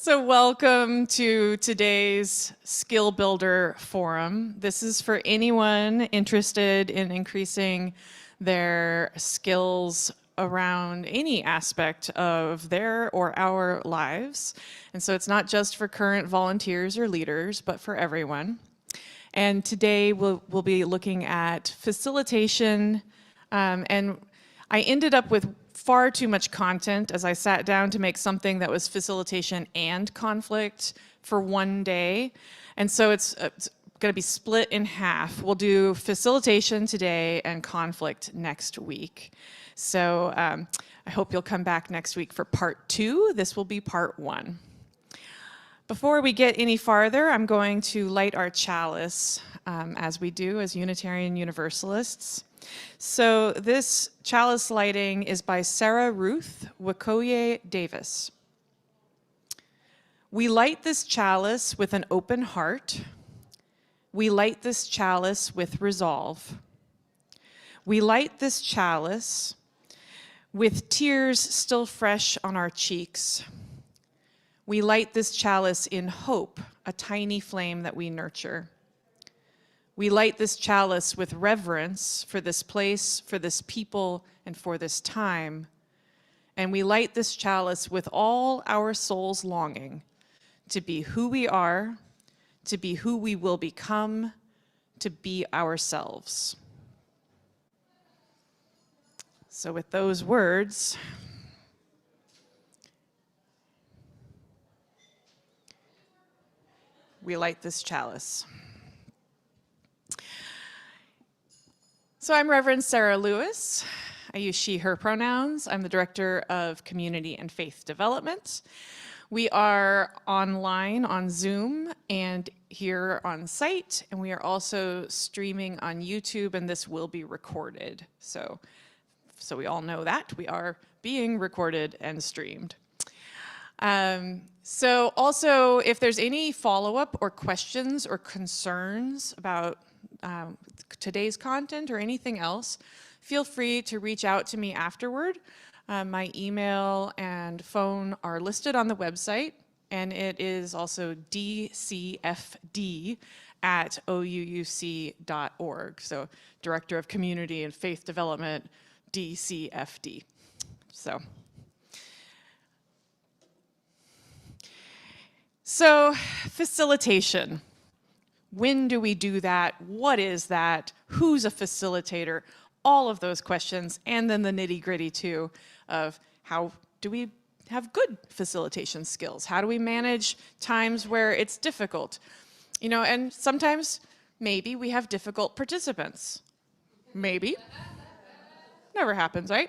So welcome to today's Skill Builder Forum. This is for anyone interested in increasing their skills around any aspect of their or our lives. And so it's not just for current volunteers or leaders, but for everyone. And today we'll be looking at facilitation, and I ended up with far too much content as I sat down to make something that was facilitation and conflict for one day. And so it's going to be split in half. We'll do facilitation today and conflict next week. So I hope you'll come back next week for part 2. This will be part 1. Before we get any farther, I'm going to light our chalice, as we do as Unitarian Universalists. So this chalice lighting is by Sara Ruth Wakoye Davis. We light this chalice with an open heart. We light this chalice with resolve. We light this chalice with tears still fresh on our cheeks. We light this chalice in hope, a tiny flame that we nurture. We light this chalice with reverence for this place, for this people, and for this time. And we light this chalice with all our soul's longing to be who we are, to be who we will become, to be ourselves. So with those words, we light this chalice. So I'm Reverend Sara Lewis. I use she, her pronouns. I'm the Director of Community and Faith Development. We are online on Zoom and here on site, and we are also streaming on YouTube, and this will be recorded. So we all know that. We are being recorded and streamed. So also, if there's any follow-up or questions or concerns about today's content or anything else, feel free to reach out to me afterward. My email and phone are listed on the website, and it is also dcfd@ouuc.org. So Director of Community and Faith Development, DCFD. So facilitation. When do we do that? What is that? Who's a facilitator? All of those questions, and then the nitty-gritty too of how do we have good facilitation skills? How do we manage times where it's difficult? You know, and sometimes maybe we have difficult participants. Maybe. Never happens, right?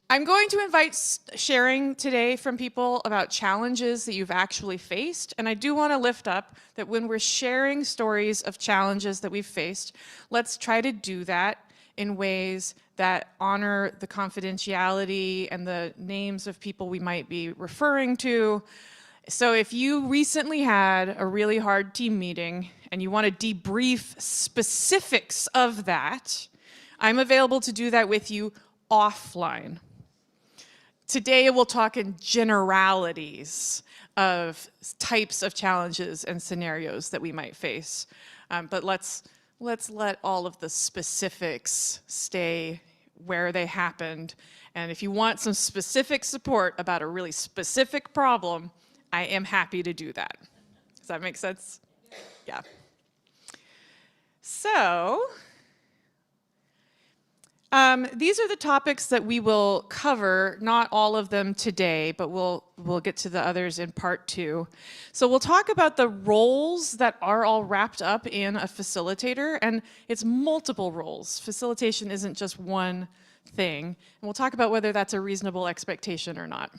I'm going to invite sharing today from people about challenges that you've actually faced, and I do want to lift up that when we're sharing stories of challenges that we've faced, let's try to do that in ways that honor the confidentiality and the names of people we might be referring to. So if you recently had a really hard team meeting and you want to debrief specifics of that, I'm available to do that with you offline. Today we'll talk in generalities of types of challenges and scenarios that we might face. But let's let all of the specifics stay where they happened. And if you want some specific support about a really specific problem, I am happy to do that. Does that make sense? Yeah. So, these are the topics that we will cover, not all of them today, but we'll get to the others in part 2. So we'll talk about the roles that are all wrapped up in a facilitator, and it's multiple roles. Facilitation isn't just one thing. And we'll talk about whether that's a reasonable expectation or not,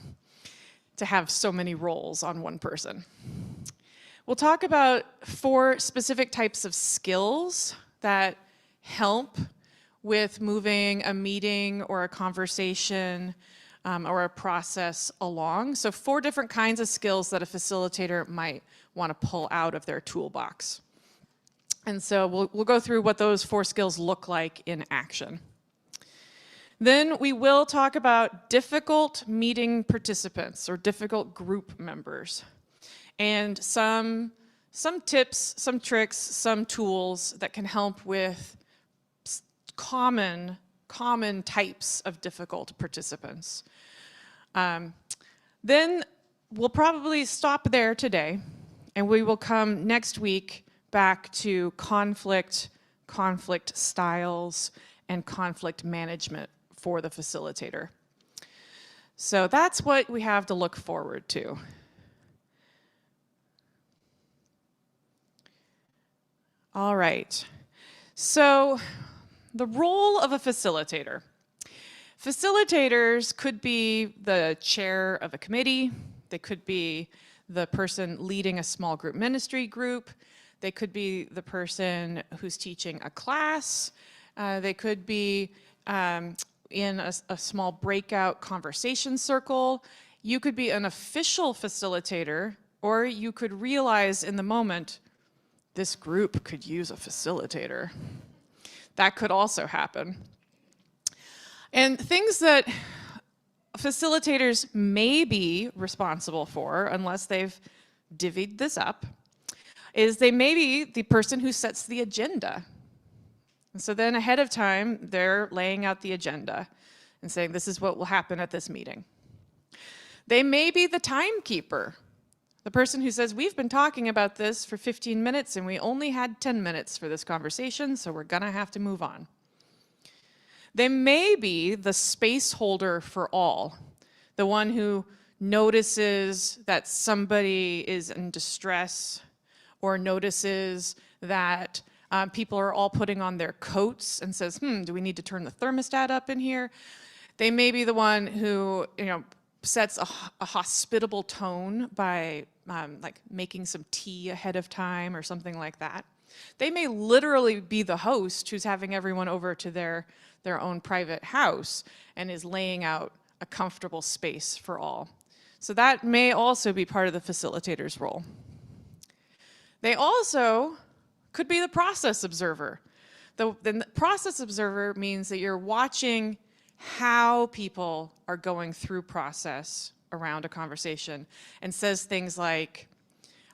to have so many roles on one person. We'll talk about 4 specific types of skills that help with moving a meeting or a conversation or a process along. So 4 different kinds of skills that a facilitator might want to pull out of their toolbox. And so we'll go through what those 4 skills look like in action. Then we will talk about difficult meeting participants or difficult group members, and some tips, some tricks, some tools that can help with common types of difficult participants. Then we'll probably stop there today, and we will come next week back to conflict styles, and conflict management for the facilitator. So that's what we have to look forward to. All right, so the role of a facilitator. Facilitators could be the chair of a committee, they could be the person leading a small group ministry group, they could be the person who's teaching a class, they could be in a small breakout conversation circle. You could be an official facilitator, or you could realize in the moment, this group could use a facilitator. That could also happen. And things that facilitators may be responsible for, unless they've divvied this up, is they may be the person who sets the agenda. And so then ahead of time, they're laying out the agenda and saying, this is what will happen at this meeting. They may be the timekeeper, the person who says, we've been talking about this for 15 minutes and we only had 10 minutes for this conversation, so we're gonna have to move on. They may be the space holder for all, the one who notices that somebody is in distress or notices that people are all putting on their coats and says, do we need to turn the thermostat up in here? They may be the one who, sets a hospitable tone by like making some tea ahead of time or something like that. They may literally be the host who's having everyone over to their own private house and is laying out a comfortable space for all. So that may also be part of the facilitator's role. They also could be the process observer. The process observer means that you're watching how people are going through process around a conversation and says things like,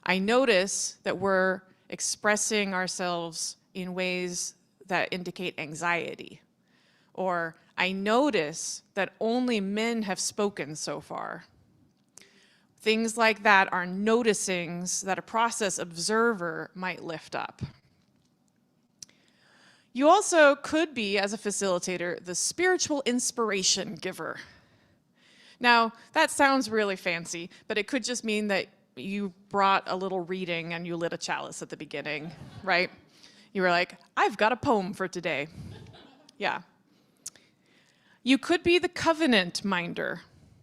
I notice that we're expressing ourselves in ways that indicate anxiety. Or I notice that only men have spoken so far. Things like that are noticings that a process observer might lift up. You also could be, as a facilitator, the spiritual inspiration giver. Now, that sounds really fancy, but it could just mean that you brought a little reading and you lit a chalice at the beginning, right? You were like, I've got a poem for today. Yeah. You could be the covenant minder.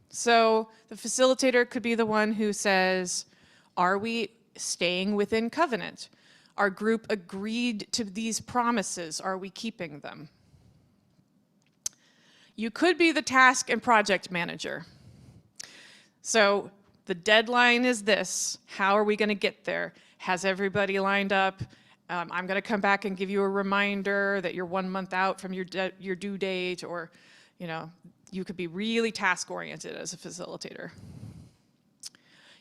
So the facilitator could be the one who says, are we staying within covenant? Our group agreed to these promises. Are we keeping them? You could be the task and project manager. So the deadline is this. How are we going to get there? Has everybody lined up? I'm going to come back and give you a reminder that you're 1 month out from your due date, or you could be really task-oriented as a facilitator.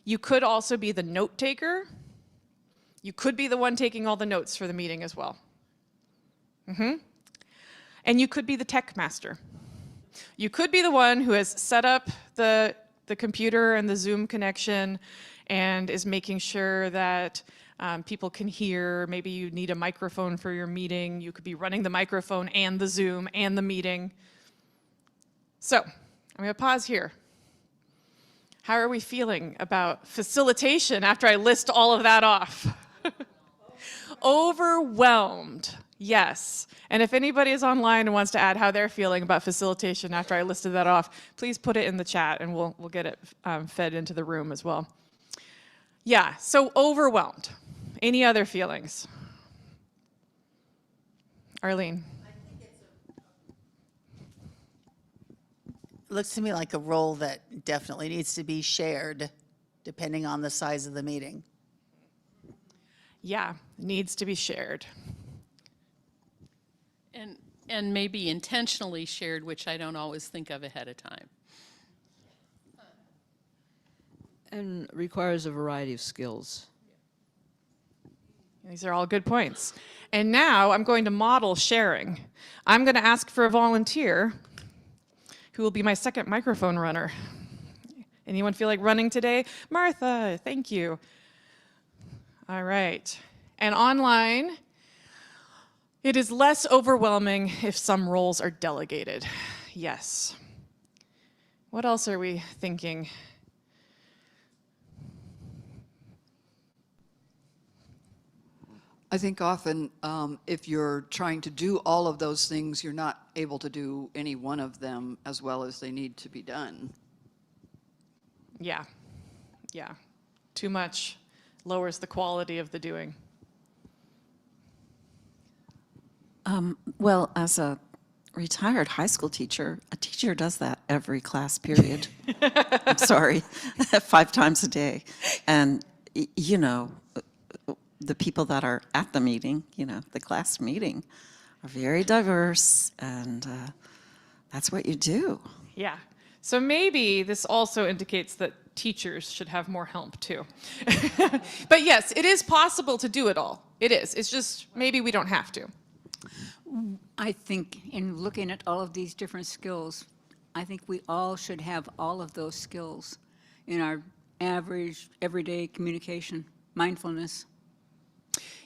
You could also be the note taker. You could be the one taking all the notes for the meeting as well. And you could be the tech master. You could be the one who has set up the computer and the Zoom connection and is making sure that people can hear. Maybe you need a microphone for your meeting. You could be running the microphone and the Zoom and the meeting. So, I'm going to pause here. How are we feeling about facilitation after I list all of that off? Overwhelmed, yes. And if anybody is online and wants to add how they're feeling about facilitation after I listed that off, please put it in the chat and we'll get it fed into the room as well. Yeah, so overwhelmed. Any other feelings? Arlene. It looks to me like a role that definitely needs to be shared depending on the size of the meeting. Yeah, needs to be shared. And And maybe intentionally shared, which I don't always think of ahead of time. And requires a variety of skills. These are all good points. And now I'm going to model sharing. I'm going to ask for a volunteer who will be my second microphone runner. Anyone feel like running today? Martha, thank you. All right. And online, it is less overwhelming if some roles are delegated. Yes. What else are we thinking? I think often if you're trying to do all of those things, you're not able to do any one of them as well as they need to be done. Yeah. Yeah. Too much lowers the quality of the doing. Well, as a retired high school teacher, a teacher does that every class period. I'm sorry, 5 times a day. And, you know, the people that are at the meeting, you know, the class meeting, are very diverse, and that's what you do. Yeah. So maybe this also indicates that teachers should have more help too. But yes, it is possible to do it all. It is. It's just maybe we don't have to. I think in looking at all of these different skills, I think we all should have all of those skills in our average, everyday communication, mindfulness.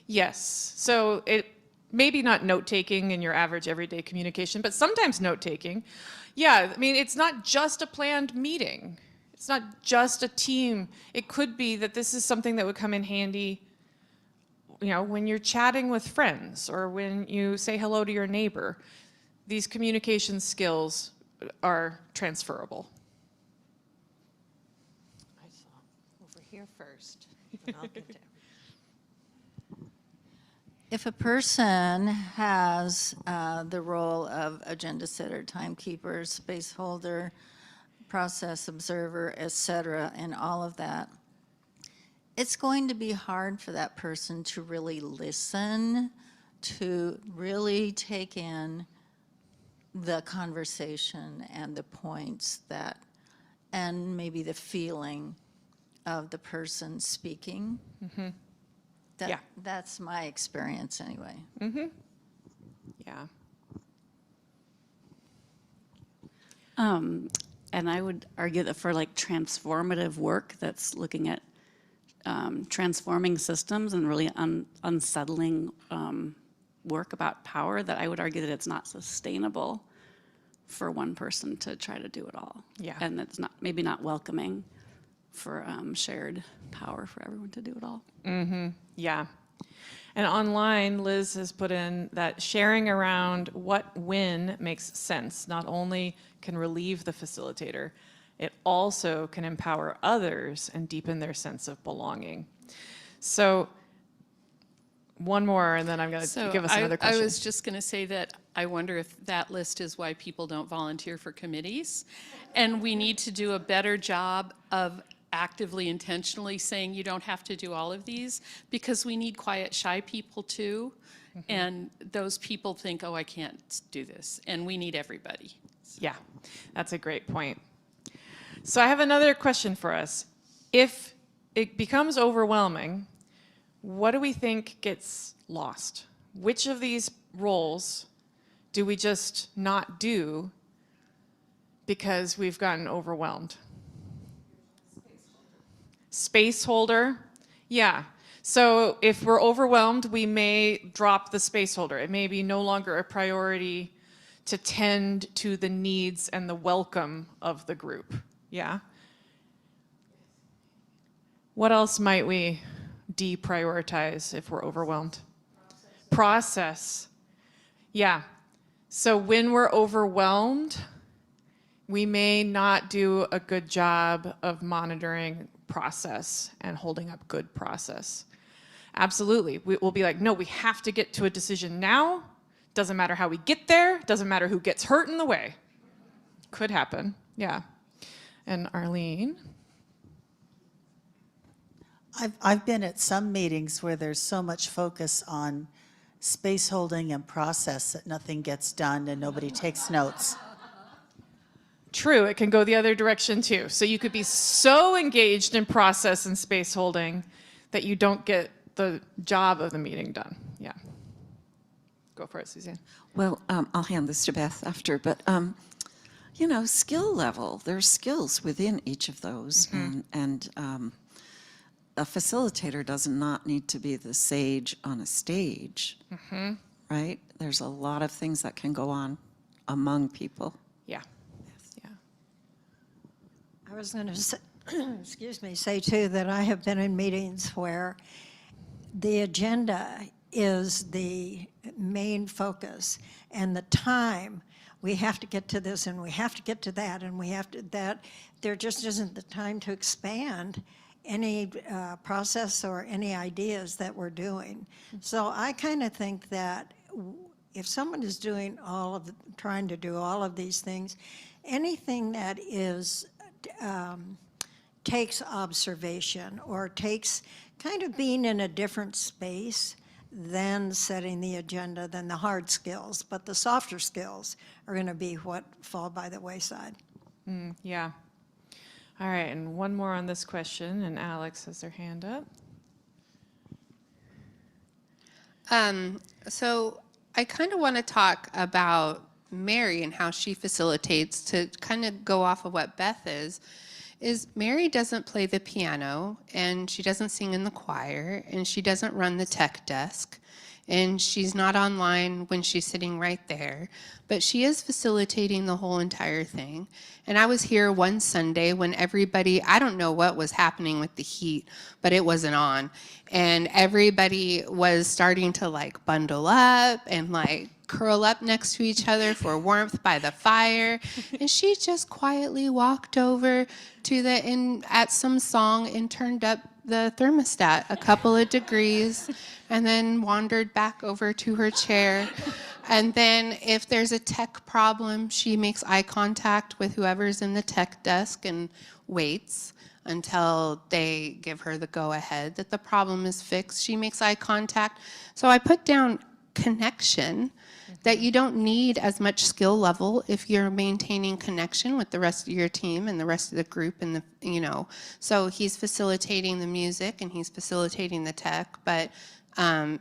Yes. So it maybe not note-taking in your average everyday communication, but sometimes note-taking. Yeah, I mean, it's not just a planned meeting. It's not just a team. It could be that this is something that would come in handy, you know, when you're chatting with friends or when you say hello to your neighbor. These communication skills are transferable. I saw over here first, and I'll get there. If a person has the role of agenda setter, timekeeper, space holder, process observer, et cetera, and all of that, it's going to be hard for that person to really listen, to really take in the conversation and the points that, and maybe the feeling of the person speaking. Yeah. That's my experience anyway. Yeah. And I would argue that for like transformative work that's looking at transforming systems and really unsettling work about power, that I would argue that it's not sustainable for one person to try to do it all. Yeah. And it's not, maybe not welcoming for shared power for everyone to do it all. Yeah. And online, Liz has put in that sharing around what win makes sense not only can relieve the facilitator, it also can empower others and deepen their sense of belonging. So one more, and then I'm going to give us another question. I was just going to say that I wonder if that list is why people don't volunteer for committees. And we need to do a better job of actively, intentionally saying you don't have to do all of these, because we need quiet, shy people too. And those people think, oh, I can't do this. And we need everybody. Yeah, that's a great point. So I have another question for us. If it becomes overwhelming, what do we think gets lost? Which of these roles do we just not do because we've gotten overwhelmed? Space holder, yeah. So if we're overwhelmed, we may drop the space holder. It may be no longer a priority to tend to the needs and the welcome of the group, yeah? What else might we deprioritize if we're overwhelmed? Process. Yeah. So when we're overwhelmed, we may not do a good job of monitoring process and holding up good process. Absolutely. We'll be like, no, we have to get to a decision now. Doesn't matter how we get there. Doesn't matter who gets hurt in the way. Could happen. Yeah. And Arlene? I've been at some meetings where there's so much focus on space holding and process that nothing gets done and nobody takes notes. True, it can go the other direction too. So you could be so engaged in process and space holding that you don't get the job of the meeting done. Yeah. Go for it, Suzanne. Well, I'll hand this to Beth after, but skill level, there's skills within each of those, and a facilitator does not need to be the sage on a stage, right? There's a lot of things that can go on among people. Yeah. Yeah. I was going to say, say too that I have been in meetings where the agenda is the main focus, and the time, we have to get to this and we have to get to that and we have to that. There just isn't the time to expand any process or any ideas that we're doing. So I kind of think that if someone is doing trying to do all of these things, anything that is takes observation or takes kind of being in a different space than setting the agenda, than the hard skills, but the softer skills are going to be what fall by the wayside. Yeah. All right, and one more on this question, and Alex has their hand up. So I kind of want to talk about Mary and how she facilitates, to kind of go off of what Beth is Mary doesn't play the piano, and she doesn't sing in the choir, and she doesn't run the tech desk, and she's not online when she's sitting right there, but she is facilitating the whole entire thing. And I was here one Sunday when everybody, I don't know what was happening with the heat, but it wasn't on, and everybody was starting to like bundle up and like curl up next to each other for warmth by the fire. And she just quietly walked over to at some song and turned up the thermostat a couple of degrees and then wandered back over to her chair. And then if there's a tech problem, she makes eye contact with whoever's in the tech desk and waits until they give her the go-ahead that the problem is fixed. She makes eye contact. So I put down connection, that you don't need as much skill level if you're maintaining connection with the rest of your team and the rest of the group, and so he's facilitating the music and he's facilitating the tech, but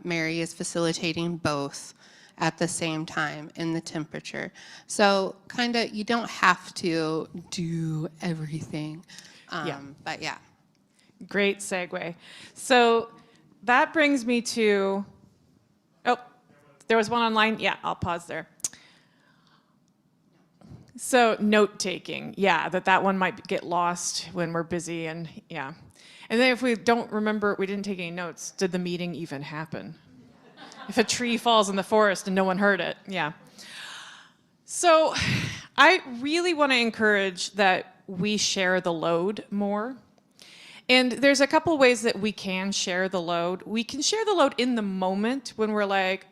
Mary is facilitating both at the same time in the temperature. So kind of, you don't have to do everything, but yeah. Great segue. So that brings me to, there was one online? Yeah, I'll pause there. So note taking, yeah, that one might get lost when we're busy, and yeah. And then if we don't remember, we didn't take any notes, did the meeting even happen? If a tree falls in the forest and no one heard it, yeah. So I really want to encourage that we share the load more. And there's a couple ways that we can share the load. We can share the load in the moment when we're like,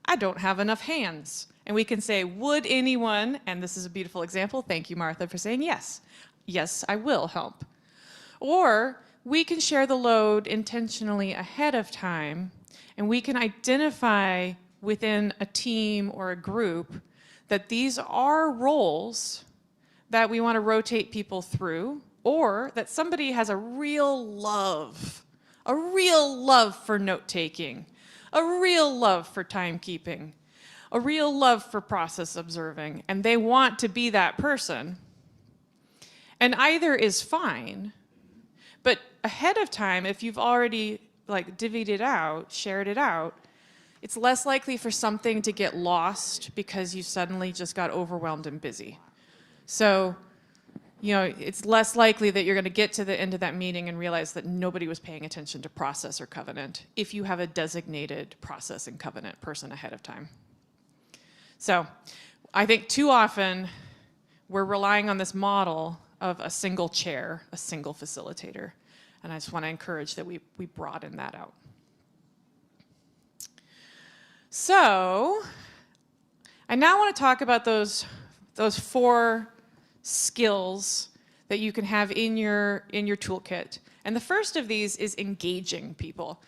I don't have enough hands. And we can say, would anyone, and this is a beautiful example, thank you, Martha, for saying yes. Yes, I will help. Or we can share the load intentionally ahead of time, and we can identify within a team or a group that these are roles that we want to rotate people through, or that somebody has a real love for note-taking, a real love for timekeeping, a real love for process observing, and they want to be that person. And either is fine, but ahead of time, if you've already divvied it out, shared it out, it's less likely for something to get lost because you suddenly just got overwhelmed and busy. So, it's less likely that you're going to get to the end of that meeting and realize that nobody was paying attention to process or covenant if you have a designated process and covenant person ahead of time. So I think too often we're relying on this model of a single chair, a single facilitator. And I just want to encourage that we broaden that out. So I now want to talk about those 4 skills that you can have in your toolkit. And the first of these is engaging people.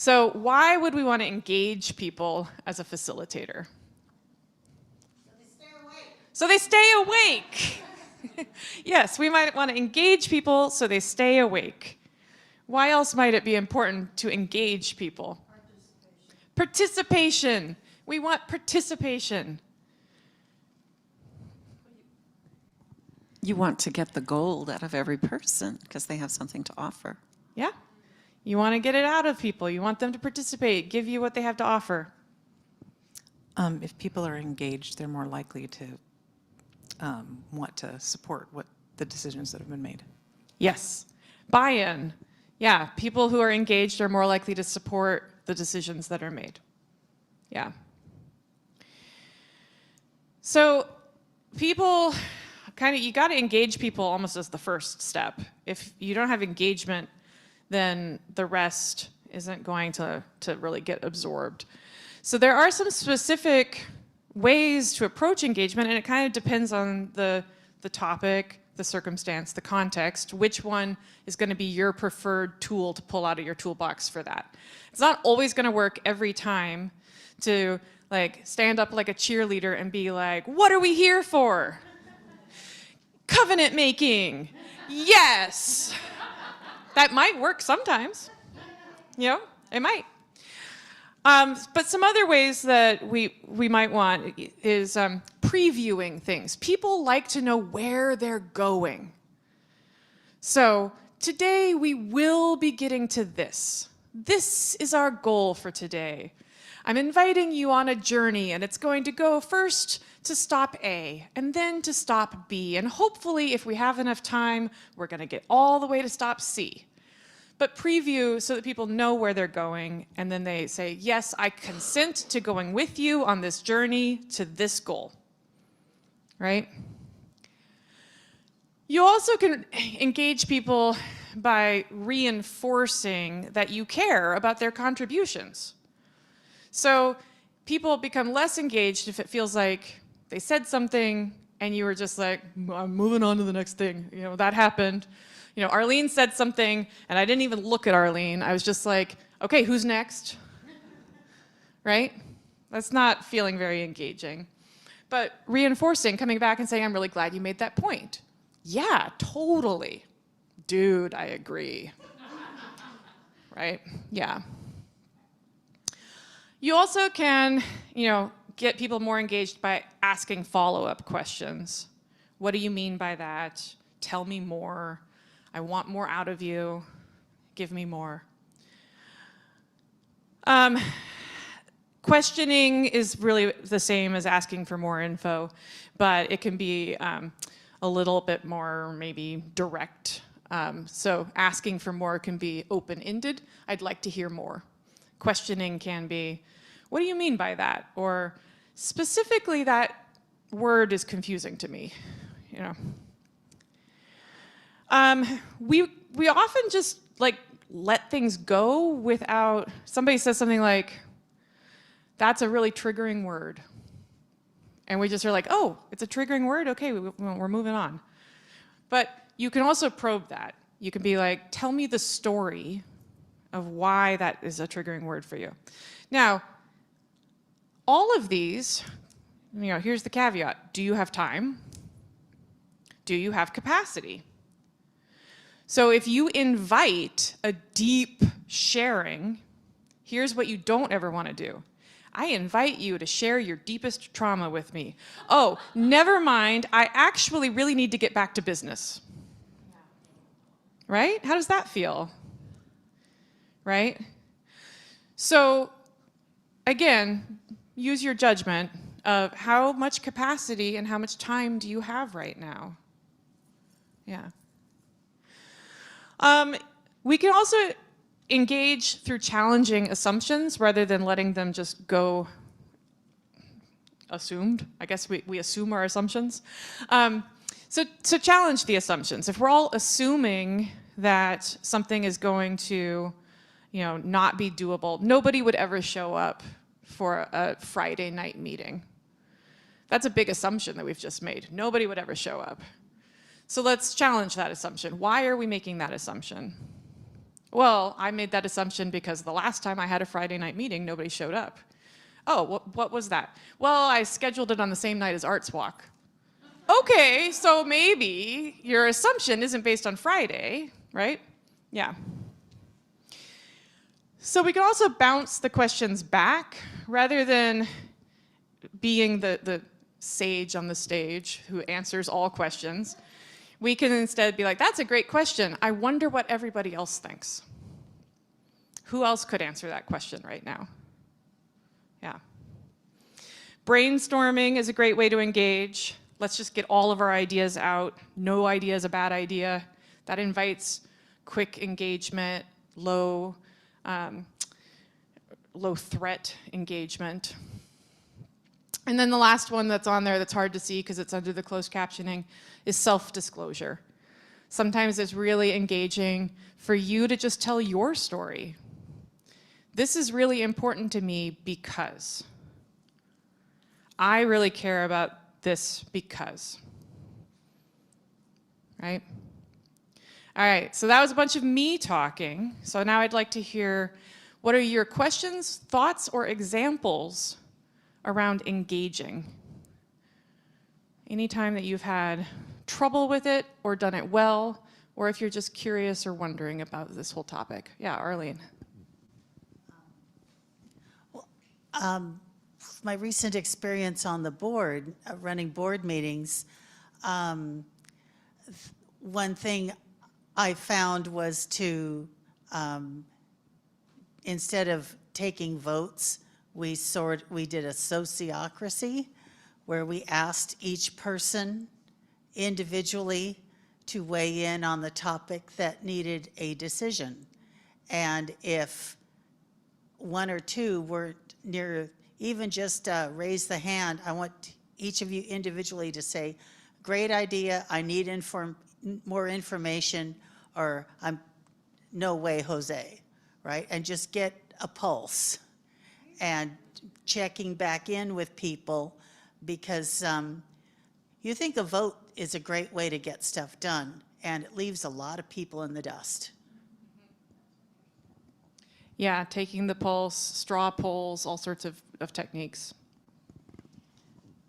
So why would we want to engage people as a facilitator? So they stay awake. Yes, we might want to engage people so they stay awake. Why else might it be important to engage people? Participation. We want participation. You want to get the gold out of every person because they have something to offer. Yeah. You want to get it out of people. You want them to participate, give you what they have to offer. If people are engaged, they're more likely to want to support what the decisions that have been made. Yes. Buy-in. Yeah. People who are engaged are more likely to support the decisions that are made. Yeah. So people you got to engage people almost as the first step. If you don't have engagement, then the rest isn't going to really get absorbed. So there are some specific ways to approach engagement, and it kind of depends on the topic, the circumstance, the context, which one is going to be your preferred tool to pull out of your toolbox for that. It's not always going to work every time to like stand up like a cheerleader and be like, what are we here for? Covenant making. Yes. That might work sometimes. You know, it might. But some other ways that we might want is previewing things. People like to know where they're going. So today we will be getting to this. This is our goal for today. I'm inviting you on a journey, and it's going to go first to stop A, and then to stop B. And hopefully, if we have enough time, we're going to get all the way to stop C. But preview so that people know where they're going, and then they say, yes, I consent to going with you on this journey to this goal, right? You also can engage people by reinforcing that you care about their contributions. So people become less engaged if it feels like they said something and you were just like, I'm moving on to the next thing. You know, that happened. You know, Arlene said something and I didn't even look at Arlene. I was just like, okay, who's next? Right? That's not feeling very engaging. But reinforcing, coming back and saying, I'm really glad you made that point. Yeah, totally. Dude, I agree. Right? Yeah. You also can, get people more engaged by asking follow-up questions. What do you mean by that? Tell me more. I want more out of you. Give me more. Questioning is really the same as asking for more info, but it can be a little bit more maybe direct. So asking for more can be open-ended. I'd like to hear more. Questioning can be, what do you mean by that? Or specifically, that word is confusing to me. We often just let things go without, somebody says something like, that's a really triggering word. And we just are like, oh, it's a triggering word? Okay, we're moving on. But you can also probe that. You can be like, tell me the story of why that is a triggering word for you. Now, all of these, here's the caveat. Do you have time? Do you have capacity? So if you invite a deep sharing, here's what you don't ever want to do. I invite you to share your deepest trauma with me. Oh, never mind. I actually really need to get back to business. Right? How does that feel? Right? So, again, use your judgment of how much capacity and how much time do you have right now? Yeah. We can also engage through challenging assumptions rather than letting them just go assumed. I guess we assume our assumptions. So challenge the assumptions. If we're all assuming that something is going to, not be doable, nobody would ever show up for a Friday night meeting. That's a big assumption that we've just made. Nobody would ever show up. So let's challenge that assumption. Why are we making that assumption? Well, I made that assumption because the last time I had a Friday night meeting, nobody showed up. Oh, what was that? Well, I scheduled it on the same night as Arts Walk. Okay, so maybe your assumption isn't based on Friday, right? Yeah. So we can also bounce the questions back rather than being the sage on the stage who answers all questions. We can instead be like, that's a great question. I wonder what everybody else thinks. Who else could answer that question right now? Yeah. Brainstorming is a great way to engage. Let's just get all of our ideas out. No idea is a bad idea. That invites quick engagement, low threat engagement. And then the last one that's on there that's hard to see because it's under the closed captioning is self-disclosure. Sometimes it's really engaging for you to just tell your story. This is really important to me because I really care about this because, right? All right, so that was a bunch of me talking. So now I'd like to hear, what are your questions, thoughts, or examples around engaging? Anytime that you've had trouble with it or done it well, or if you're just curious or wondering about this whole topic. Yeah, Arlene. My recent experience on the board, running board meetings, one thing I found was to, instead of taking votes, we did a sociocracy where we asked each person individually to weigh in on the topic that needed a decision. And if one or two were near, even just raise the hand, I want each of you individually to say, great idea, I need more information, or I'm no way, Jose, right? And just get a pulse and checking back in with people, because you think a vote is a great way to get stuff done, and it leaves a lot of people in the dust. Yeah, taking the pulse, straw polls, all sorts of techniques.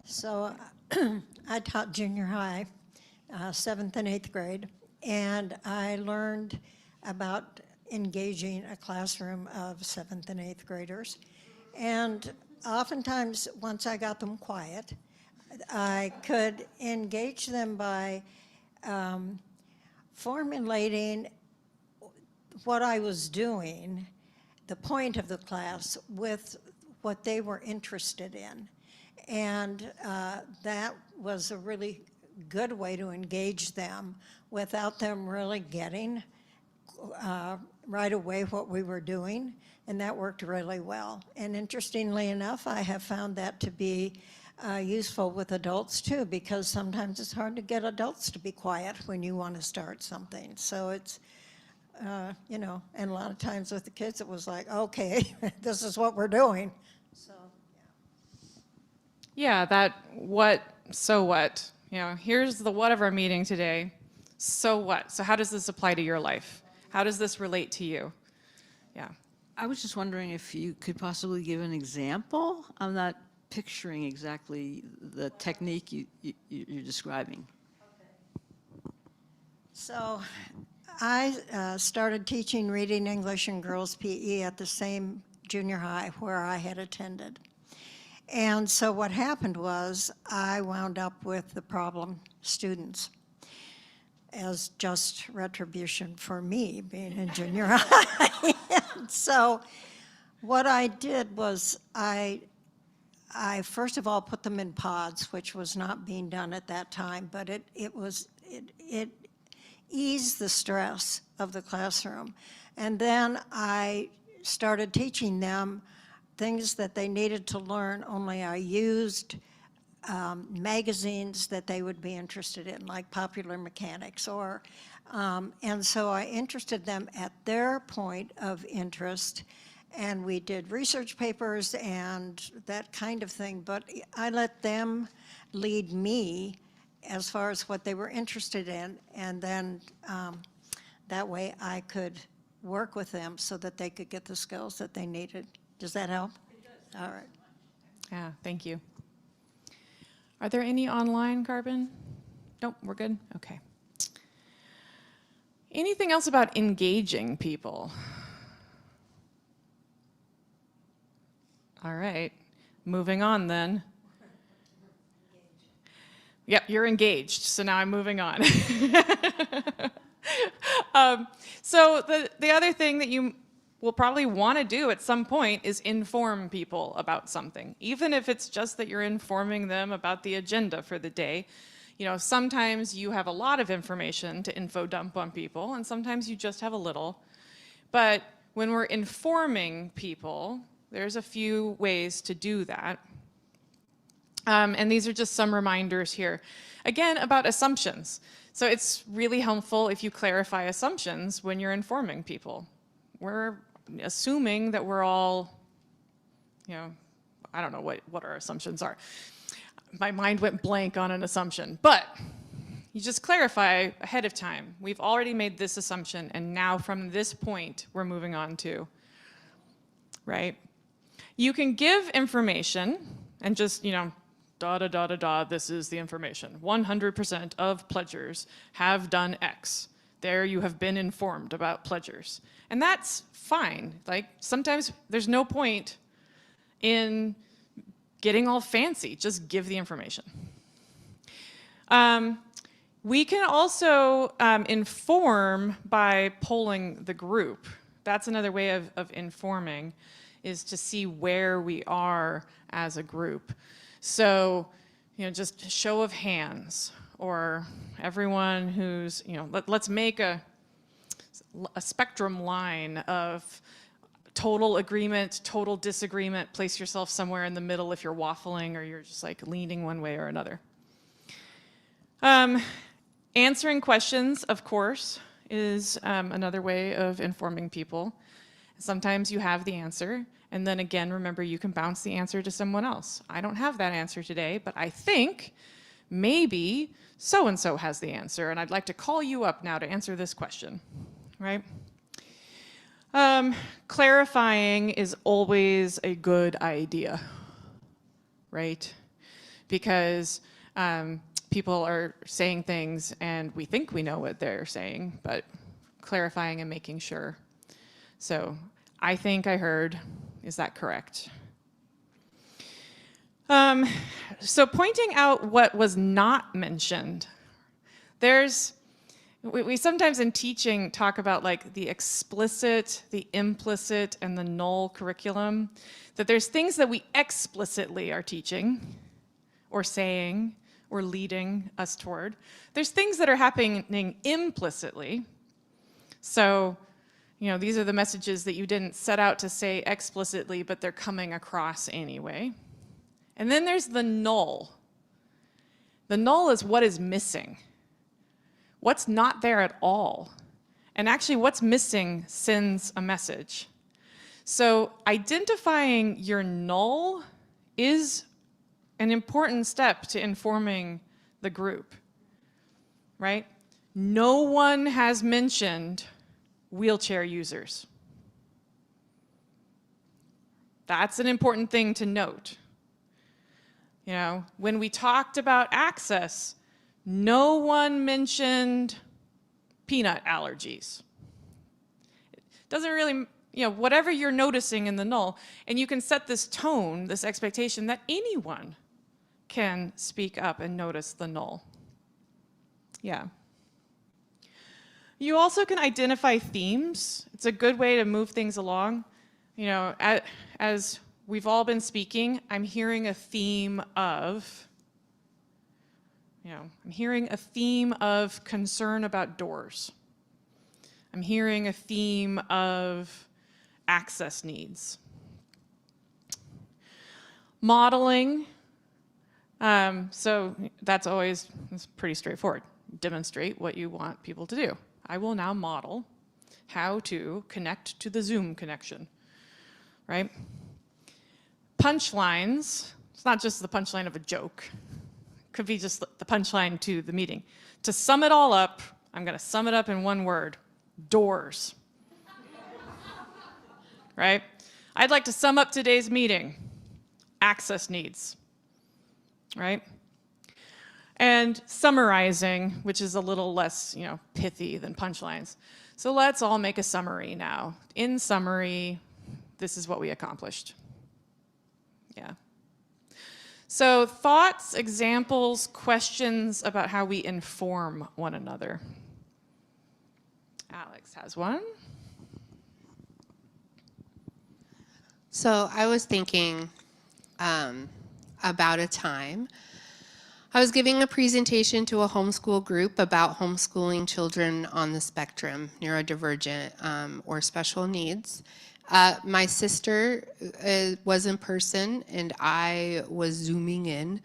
So I taught junior high, 7th and 8th grade, and I learned about engaging a classroom of 7th and 8th graders. And oftentimes, once I got them quiet, I could engage them by formulating what I was doing, the point of the class, with what they were interested in. And that was a really good way to engage them without them really getting right away what we were doing, and that worked really well. And interestingly enough, I have found that to be useful with adults too, because sometimes it's hard to get adults to be quiet when you want to start something. So it's, you know, and a lot of times with the kids, it was like, okay, this is what we're doing. So, Yeah, that what, so what? You know, here's the what of our meeting today. So what? So how does this apply to your life? How does this relate to you? Yeah. I was just wondering if you could possibly give an example. I'm not picturing exactly the technique you're describing. So I started teaching reading English and girls PE at the same junior high where I had attended. And so what happened was I wound up with the problem students as just retribution for me being in junior high. So what I did was I first of all put them in pods, which was not being done at that time, but it eased the stress of the classroom. And then I started teaching them things that they needed to learn, only I used magazines that they would be interested in, like Popular Mechanics, or, and so I interested them at their point of interest, and we did research papers and that kind of thing, but I let them lead me as far as what they were interested in, and then that way I could work with them so that they could get the skills that they needed. Does that help? It does. All right. Yeah, thank you. Are there any online, Carbon? Nope, we're good? Okay. Anything else about engaging people? All right, moving on then. Yep, you're engaged, so now I'm moving on. So the other thing that you will probably want to do at some point is inform people about something, even if it's just that you're informing them about the agenda for the day. You know, sometimes you have a lot of information to info dump on people, and sometimes you just have a little. But when we're informing people, there's a few ways to do that. And these are just some reminders here. Again, about assumptions. So it's really helpful if you clarify assumptions when you're informing people. We're assuming that we're all, you know, I don't know what our assumptions are. My mind went blank on an assumption, but you just clarify ahead of time. We've already made this assumption, and now from this point, we're moving on to, right? You can give information and just, you know, this is the information. 100% of pledgers have done X. There you have been informed about pledgers. And that's fine. Like, sometimes there's no point in getting all fancy. Just give the information. We can also inform by polling the group. That's another way of informing, is to see where we are as a group. So, you know, just show of hands, or everyone who's, you know, let's make a spectrum line of total agreement, total disagreement. Place yourself somewhere in the middle if you're waffling or you're just like leaning one way or another. Answering questions, of course, is another way of informing people. Sometimes you have the answer, and then again, remember, you can bounce the answer to someone else. I don't have that answer today, but I think maybe so-and-so has the answer, and I'd like to call you up now to answer this question, right? Clarifying is always a good idea, right? Because people are saying things and we think we know what they're saying, but clarifying and making sure. So I think I heard, is that correct? So pointing out what was not mentioned. We sometimes in teaching talk about like the explicit, the implicit, and the null curriculum. That there's things that we explicitly are teaching or saying or leading us toward. There's things that are happening implicitly. So, you know, these are the messages that you didn't set out to say explicitly, but they're coming across anyway. And then there's the null. The null is what is missing. What's not there at all. And actually what's missing sends a message. So identifying your null is an important step to informing the group, right? No one has mentioned wheelchair users. That's an important thing to note. You know, when we talked about access, no one mentioned peanut allergies. It doesn't really, you know, whatever you're noticing in the null, and you can set this tone, this expectation that anyone can speak up and notice the null. Yeah. You also can identify themes. It's a good way to move things along. You know, as we've all been speaking, I'm hearing a theme of, I'm hearing a theme of concern about doors. I'm hearing a theme of access needs. Modeling, so that's pretty straightforward. Demonstrate what you want people to do. I will now model how to connect to the Zoom connection, right? Punchlines, it's not just the punchline of a joke. It could be just the punchline to the meeting. To sum it all up, I'm gonna sum it up in one word: doors. right? I'd like to sum up today's meeting. Access needs, right? And summarizing, which is a little less, pithy than punchlines. So let's all make a summary now. In summary, this is what we accomplished. Yeah. So thoughts, examples, questions about how we inform one another. Alex has one. So I was thinking about a time. I was giving a presentation to a homeschool group about homeschooling children on the spectrum, neurodivergent or special needs. My sister was in person and I was zooming in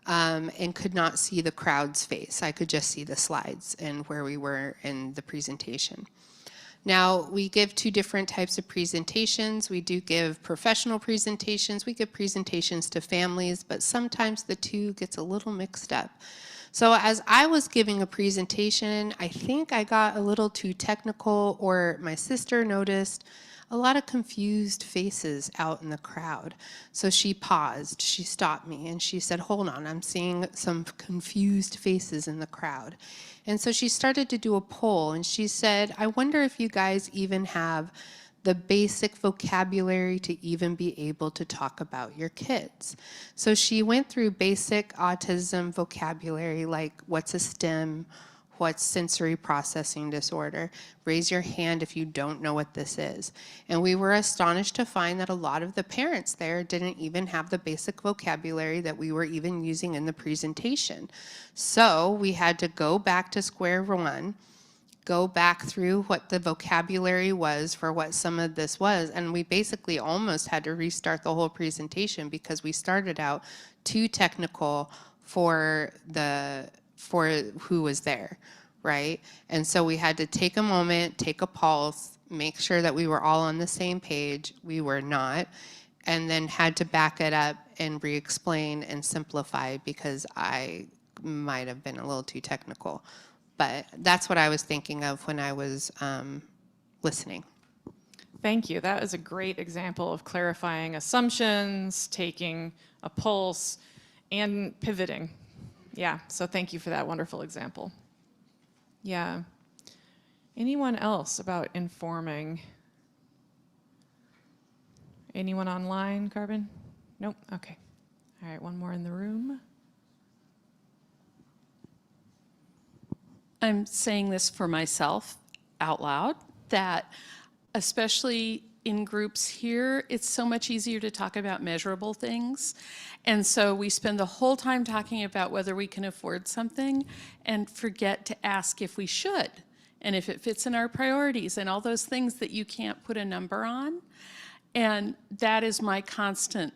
and could not see the crowd's face. I could just see the slides and where we were in the presentation. Now, we give two different types of presentations. We do give professional presentations. We give presentations to families, but sometimes the two gets a little mixed up. So as I was giving a presentation, I think I got a little too technical, or my sister noticed a lot of confused faces out in the crowd. So she paused, she stopped me, and she said, "Hold on, I'm seeing some confused faces in the crowd." And so she started to do a poll, and she said, "I wonder if you guys even have the basic vocabulary to even be able to talk about your kids." So she went through basic autism vocabulary, like what's a STEM, what's sensory processing disorder. Raise your hand if you don't know what this is. And we were astonished to find that a lot of the parents there didn't even have the basic vocabulary that we were even using in the presentation. So we had to go back to square one, go back through what the vocabulary was for what some of this was, and we basically almost had to restart the whole presentation because we started out too technical for who was there, right? And so we had to take a moment, take a pulse, make sure that we were all on the same page. We were not, and then had to back it up and re-explain and simplify because I might have been a little too technical. But that's what I was thinking of when I was listening. Thank you. That is a great example of clarifying assumptions, taking a pulse, and pivoting. Yeah, so thank you for that wonderful example. Yeah. Anyone else about informing? Anyone online, Carbon? Nope, okay. All right, one more in the room. I'm saying this for myself out loud, that especially in groups here, it's so much easier to talk about measurable things. And so we spend the whole time talking about whether we can afford something and forget to ask if we should and if it fits in our priorities and all those things that you can't put a number on. And that is my constant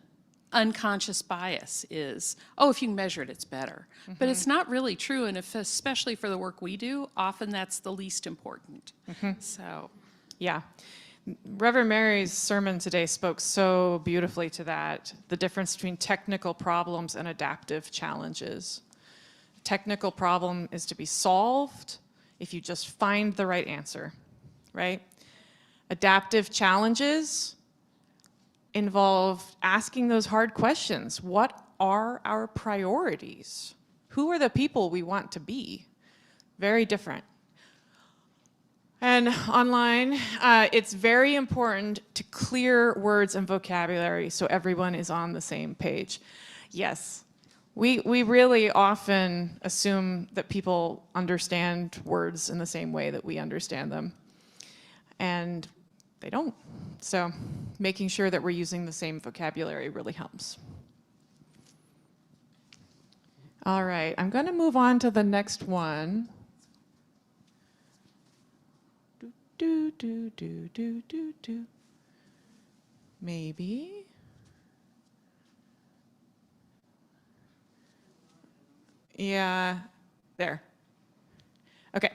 unconscious bias is, oh, if you can measure it, it's better. But it's not really true, and if, especially for the work we do, often that's the least important. So, yeah. Reverend Mary's sermon today spoke so beautifully to that, the difference between technical problems and adaptive challenges. Technical problem is to be solved if you just find the right answer, right? Adaptive challenges involve asking those hard questions. What are our priorities? Who are the people we want to be? Very different. And online, it's very important to clear words and vocabulary so everyone is on the same page. Yes, we really often assume that people understand words in the same way that we understand them. And they don't. So making sure that we're using the same vocabulary really helps. All right, I'm going to move on to the next one. Do. Maybe. Yeah, there. Okay.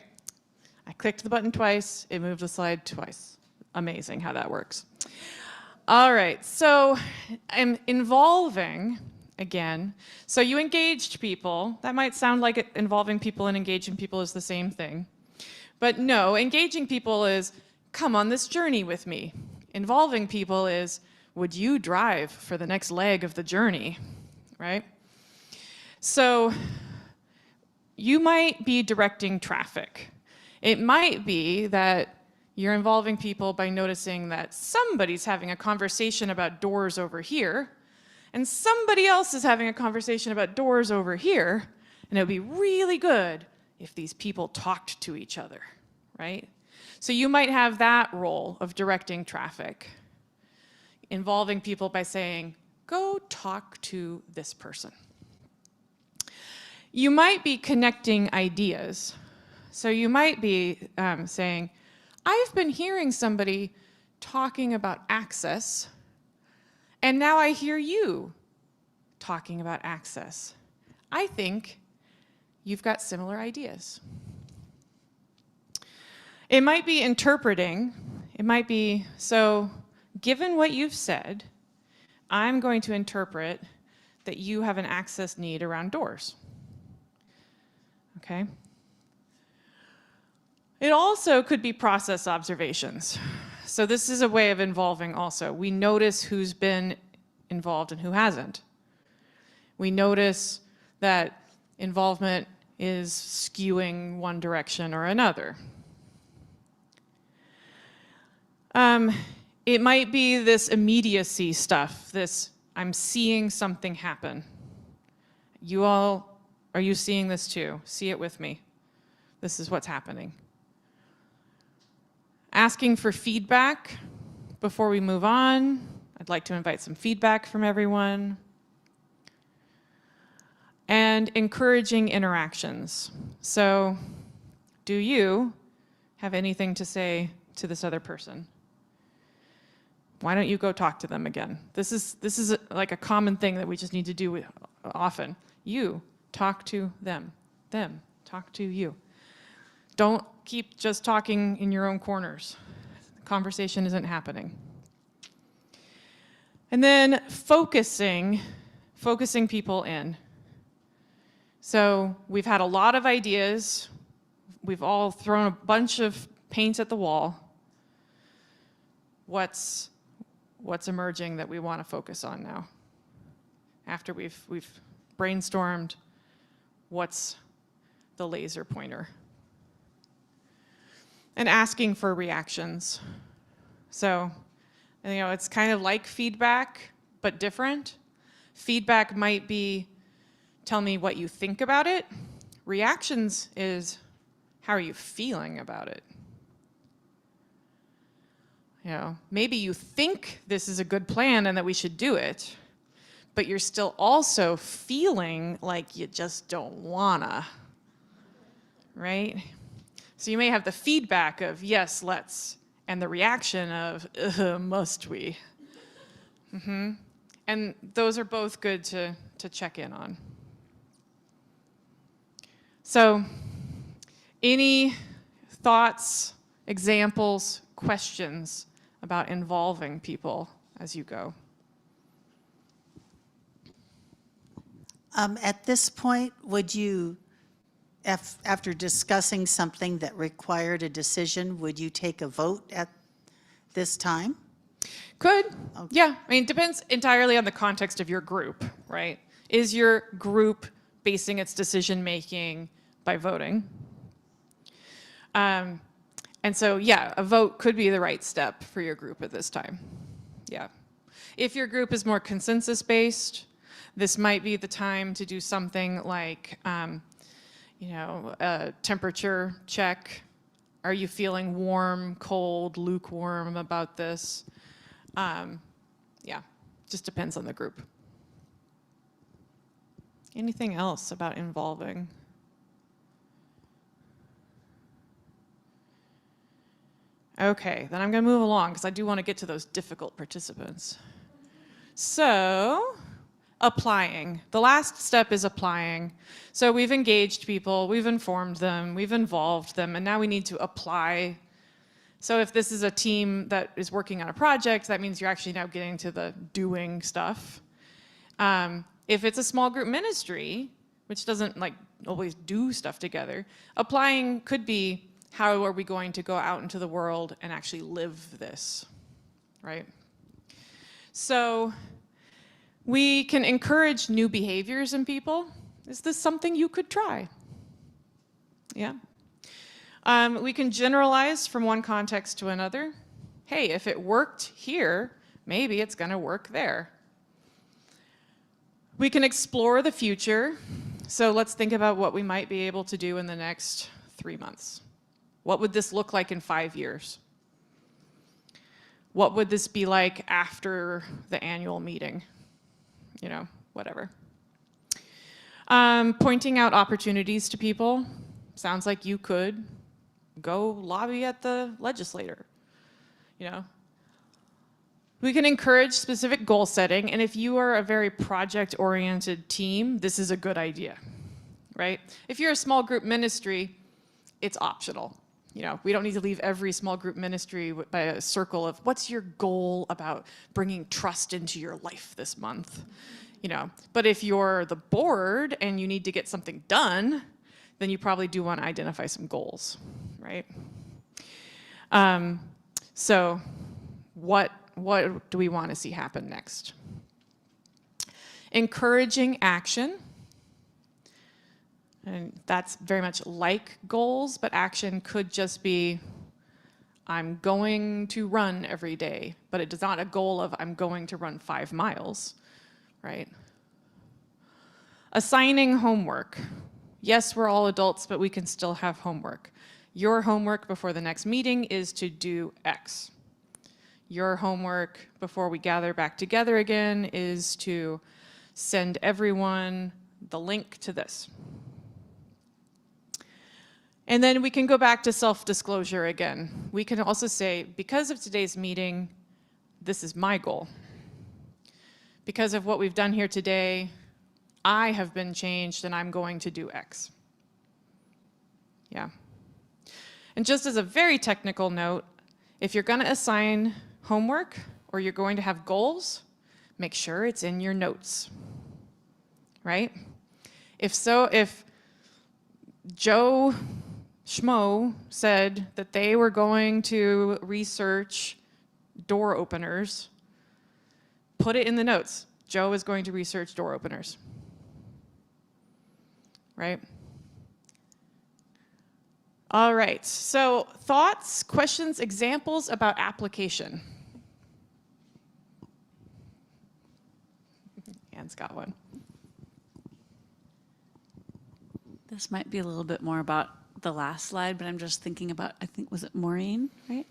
I clicked the button twice, it moved the slide twice. Amazing how that works. All right, so I'm involving, again. So you engaged people. That might sound like involving people and engaging people is the same thing. But no, engaging people is, come on this journey with me. Involving people is, would you drive for the next leg of the journey, right? So you might be directing traffic. It might be that you're involving people by noticing that somebody's having a conversation about doors over here, and somebody else is having a conversation about doors over here, and it would be really good if these people talked to each other, right? So you might have that role of directing traffic, involving people by saying, go talk to this person. You might be connecting ideas. So you might be saying, I've been hearing somebody talking about access, and now I hear you talking about access. I think you've got similar ideas. It might be interpreting. It might be, so given what you've said, I'm going to interpret that you have an access need around doors. Okay? It also could be process observations. So this is a way of involving also. We notice who's been involved and who hasn't. We notice that involvement is skewing one direction or another. It might be this immediacy stuff, this I'm seeing something happen. You all, are you seeing this too? See it with me. This is what's happening. Asking for feedback before we move on. I'd like to invite some feedback from everyone. And encouraging interactions. So, do you have anything to say to this other person? Why don't you go talk to them again? This is like a common thing that we just need to do often. You talk to them. Them talk to you. Don't keep just talking in your own corners. The conversation isn't happening. And then focusing people in. So we've had a lot of ideas. We've all thrown a bunch of paint at the wall. What's emerging that we want to focus on now? After we've brainstormed, what's the laser pointer? And asking for reactions. So, it's kind of like feedback, but different. Feedback might be, tell me what you think about it. Reactions is, how are you feeling about it? Maybe you think this is a good plan and that we should do it, but you're still also feeling like you just don't wanna, right? So you may have the feedback of, yes, let's, and the reaction of, must we? Mm-hmm. And those are both good to check in on. So, any thoughts, examples, questions about involving people as you go? At this point, would you, after discussing something that required a decision, would you take a vote at this time? Could, yeah. It depends entirely on the context of your group, right? Is your group basing its decision-making by voting? And so, yeah, a vote could be the right step for your group at this time. Yeah. If your group is more consensus-based, this might be the time to do something like, a temperature check. Are you feeling warm, cold, lukewarm about this? Yeah, just depends on the group. Anything else about involving? Okay, then I'm going to move along because I do want to get to those difficult participants. So, applying. The last step is applying. So we've engaged people, we've informed them, we've involved them, and now we need to apply. So if this is a team that is working on a project, that means you're actually now getting to the doing stuff. If it's a small group ministry, which doesn't always do stuff together, applying could be, how are we going to go out into the world and actually live this? right? So we can encourage new behaviors in people. Is this something you could try? Yeah. We can generalize from one context to another. Hey, if it worked here, maybe it's going to work there. We can explore the future. So let's think about what we might be able to do in the next 3 months. What would this look like in 5 years? What would this be like after the annual meeting? You know, whatever. Pointing out opportunities to people. Sounds like you could go lobby at the legislator, you know. We can encourage specific goal setting, and if you are a very project-oriented team, this is a good idea, right? If you're a small group ministry, it's optional. You know, we don't need to leave every small group ministry by a circle of what's your goal about bringing trust into your life this month, you know. But if you're the board and you need to get something done, then you probably do want to identify some goals, right? So what do we want to see happen next? Encouraging action. And that's very much like goals, but action could just be, I'm going to run every day, but it is not a goal of I'm going to run 5 miles, right? Assigning homework. Yes, we're all adults, but we can still have homework. Your homework before the next meeting is to do X. Your homework before we gather back together again is to send everyone the link to this. And then we can go back to self-disclosure again. We can also say, because of today's meeting, this is my goal. Because of what we've done here today, I have been changed and I'm going to do X. Yeah. And just as a very technical note, if you're going to assign homework or you're going to have goals, make sure it's in your notes, right? If Joe Schmo said that they were going to research door openers, put it in the notes. Joe is going to research door openers, right? All right, so thoughts, questions, examples about application? Anne's got one. This might be a little bit more about the last slide, but I'm just thinking about, I think, was it Maureen, right?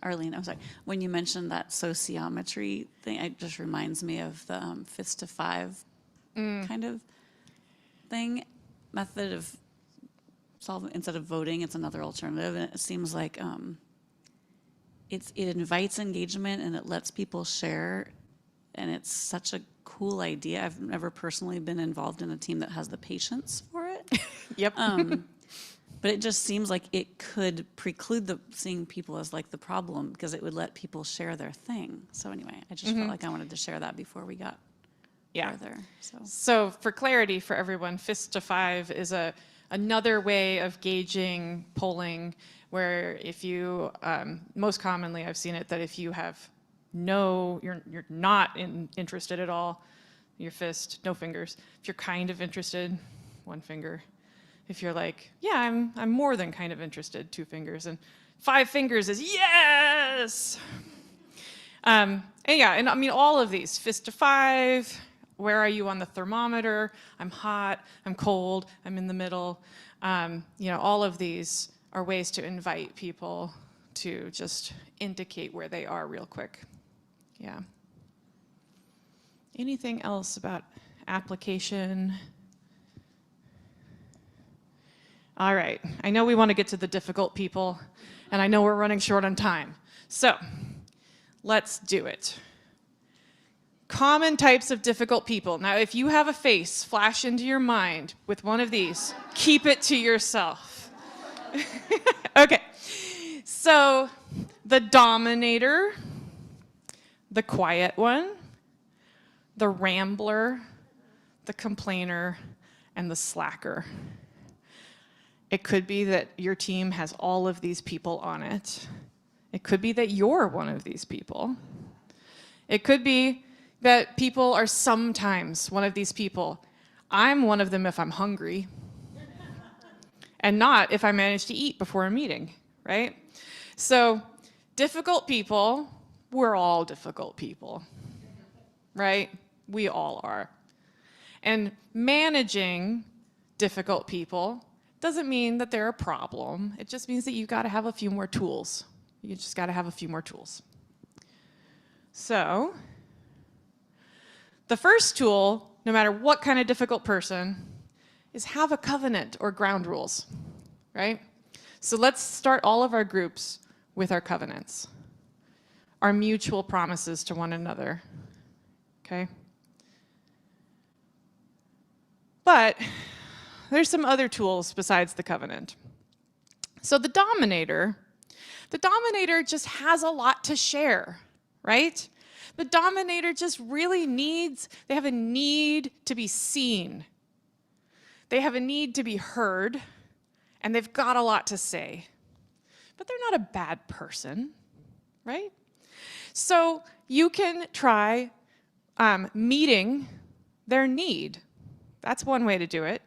Arlene, I'm sorry. When you mentioned that sociometry thing, it just reminds me of the fist to 5 kind of thing, method of solving, instead of voting, it's another alternative. And it seems like it invites engagement and it lets people share. And it's such a cool idea. I've never personally been involved in a team that has the patience for it. Yep. But it just seems like it could preclude seeing people as like the problem because it would let people share their thing. So anyway, I just felt like I wanted to share that before we got further. So for clarity for everyone, fist to 5 is another way of gauging polling where if you, most commonly I've seen it that if you have you're not interested at all, your fist, no fingers. If you're kind of interested, 1 finger. If you're like, yeah, I'm more than kind of interested, 2 fingers. And 5 fingers is yes! And yeah, and I mean all of these, fist to 5, where are you on the thermometer? I'm hot, I'm cold, I'm in the middle. You know, all of these are ways to invite people to just indicate where they are real quick. Yeah. Anything else about application? All right, I know we want to get to the difficult people, and I know we're running short on time. So, let's do it. Common types of difficult people. Now, if you have a face flash into your mind with one of these, keep it to yourself. Okay, so the dominator, the quiet one, the rambler, the complainer, and the slacker. It could be that your team has all of these people on it. It could be that you're one of these people. It could be that people are sometimes one of these people. I'm one of them if I'm hungry, and not if I manage to eat before a meeting, right? So, difficult people, we're all difficult people, right? We all are. And managing difficult people doesn't mean that they're a problem. It just means that you got to have a few more tools. You just got to have a few more tools. So, the first tool, no matter what kind of difficult person, is have a covenant or ground rules, right? So let's start all of our groups with our covenants, our mutual promises to one another, okay? But there's some other tools besides the covenant. So the dominator just has a lot to share, right? The dominator just really they have a need to be seen. They have a need to be heard, and they've got a lot to say. But they're not a bad person, right? So you can try meeting their need. That's one way to do it.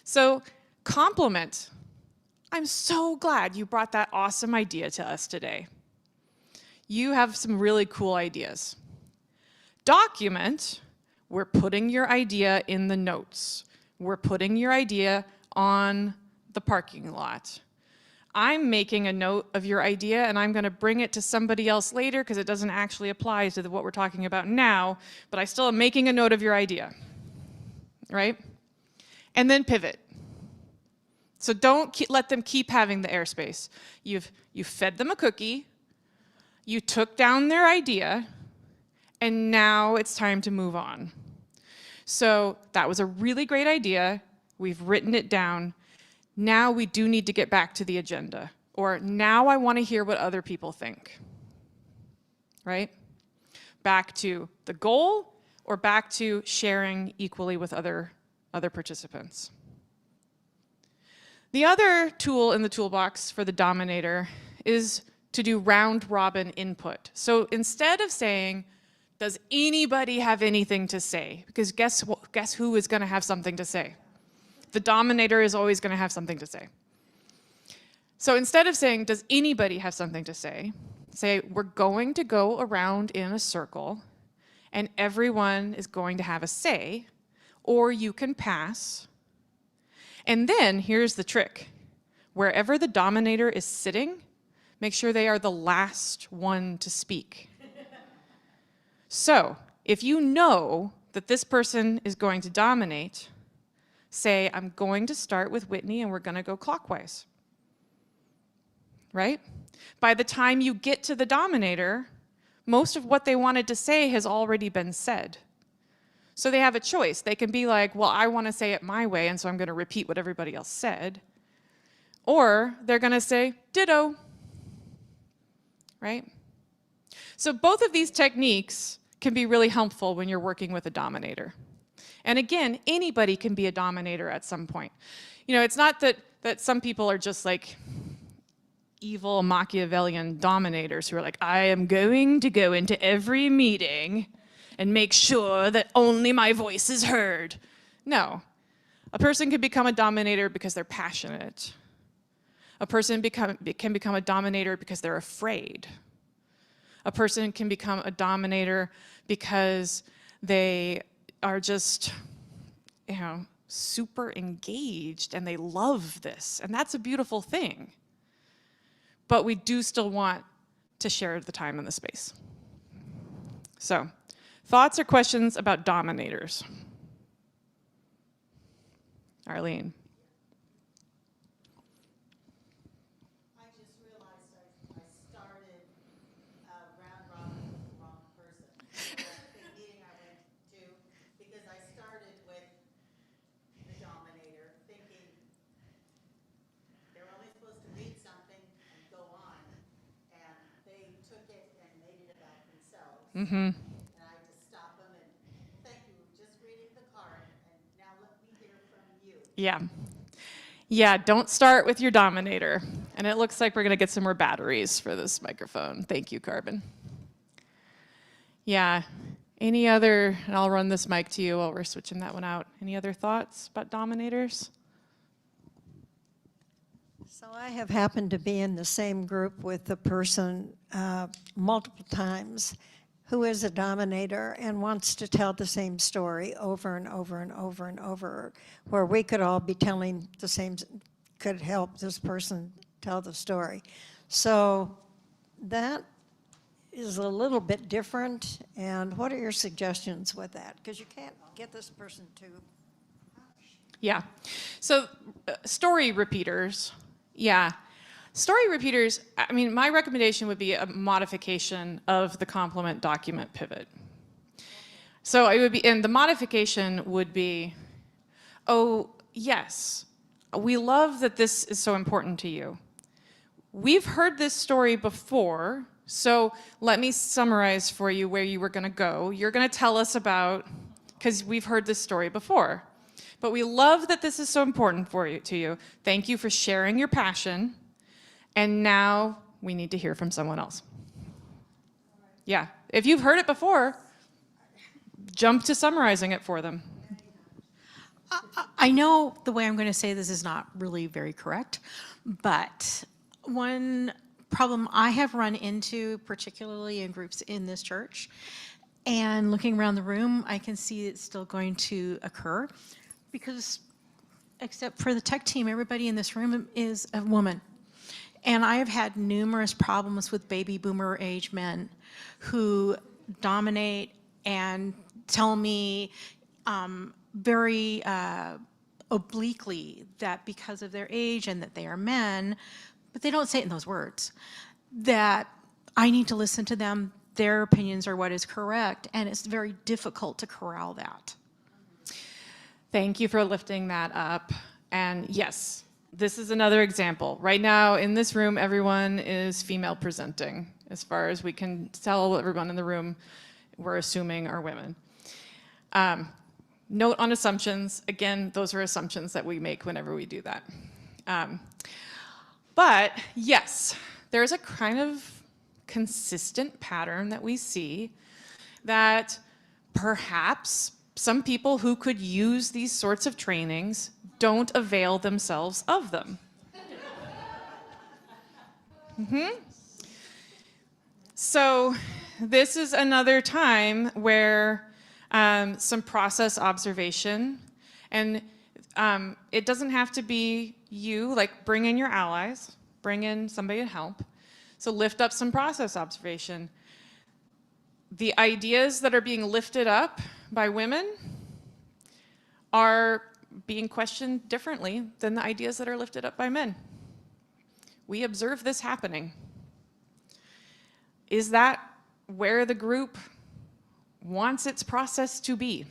So compliment. I'm so glad you brought that awesome idea to us today. You have some really cool ideas. Document. We're putting your idea in the notes. We're putting your idea on the parking lot. I'm making a note of your idea and I'm going to bring it to somebody else later because it doesn't actually apply to what we're talking about now, but I still am making a note of your idea, right? And then pivot. So don't let them keep having the airspace. You've fed them a cookie, you took down their idea, and now it's time to move on. So that was a really great idea. We've written it down. Now we do need to get back to the agenda. Or now I want to hear what other people think. Right? Back to the goal or back to sharing equally with other participants. The other tool in the toolbox for the dominator is to do round robin input. So instead of saying, does anybody have anything to say? Because guess who is going to have something to say? The dominator is always going to have something to say. So instead of saying, does anybody have something to say, we're going to go around in a circle and everyone is going to have a say, or you can pass. And then here's the trick. Wherever the dominator is sitting, make sure they are the last one to speak. So if you know that this person is going to dominate, say, I'm going to start with Whitney and we're going to go clockwise. Right? By the time you get to the dominator, most of what they wanted to say has already been said. So they have a choice. They can be like, well, I want to say it my way, and so I'm going to repeat what everybody else said. Or they're going to say, ditto. Right? So both of these techniques can be really helpful when you're working with a dominator. And again, anybody can be a dominator at some point. You know, it's not that some people are just like evil Machiavellian dominators who are like, I am going to go into every meeting and make sure that only my voice is heard. No. A person can become a dominator because they're passionate. A person can become a dominator because they're afraid. A person can become a dominator because they are just, super engaged and they love this. And that's a beautiful thing. But we do still want to share the time and the space. So, thoughts or questions about dominators? Arlene. I just realized I started round robin with the wrong person. The meeting I went to, because I started with the dominator, thinking they're only supposed to read something and go on, and they took it and made it about themselves. Mm-hmm. And I had to stop them and, thank you, just reading the card, and now let me hear from you. Yeah. Yeah, don't start with your dominator. And it looks like we're going to get some more batteries for this microphone. Thank you, Carbon. Yeah. Any other, and I'll run this mic to you while we're switching that one out. Any other thoughts about dominators? So I have happened to be in the same group with a person multiple times who is a dominator and wants to tell the same story over and over and over and over, where we could all be telling the same, could help this person tell the story. So that is a little bit different, and what are your suggestions with that? Because you can't get this person to. Yeah. So story repeaters, yeah. Story repeaters, I mean, my recommendation would be a modification of the complement document pivot. So it would be, and the modification would be, oh, yes, we love that this is so important to you. We've heard this story before, so let me summarize for you where you were going to go. You're going to tell us about, because we've heard this story before. But we love that this is so important to you. Thank you for sharing your passion. And now we need to hear from someone else. Yeah, if you've heard it before, jump to summarizing it for them. I know the way I'm going to say this is not really very correct, but one problem I have run into, particularly in groups in this church, and looking around the room, I can see it's still going to occur, because except for the tech team, everybody in this room is a woman. And I have had numerous problems with baby boomer age men who dominate and tell me very obliquely that because of their age and that they are men, but they don't say it in those words, that I need to listen to them, their opinions are what is correct, and it's very difficult to corral that. Thank you for lifting that up. And yes, this is another example. Right now in this room, everyone is female presenting. As far as we can tell, everyone in the room, we're assuming are women. Note on assumptions. Again, those are assumptions that we make whenever we do that. But yes, there's a kind of consistent pattern that we see that perhaps some people who could use these sorts of trainings don't avail themselves of them. So this is another time where some process observation, and it doesn't have to be you, like bring in your allies, bring in somebody to help. So lift up some process observation. The ideas that are being lifted up by women are being questioned differently than the ideas that are lifted up by men. We observe this happening. Is that where the group wants its process to be?